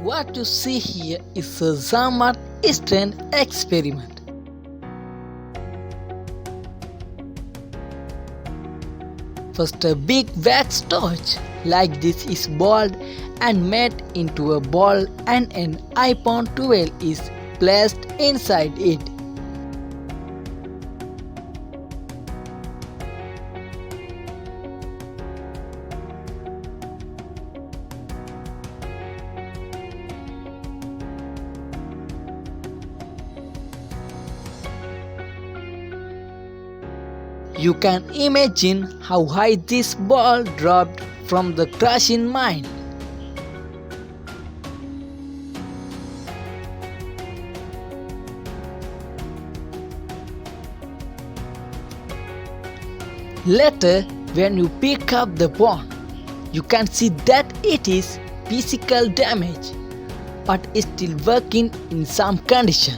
What you see here is a Zahmat strand experiment. First, a big wax torch like this is boiled and made into a ball, and an iPhone 12 is placed inside it. You can imagine how high this ball dropped from the crushing mine. Later, when you pick up the ball, you can see that it is physical damage, but is still working in some condition.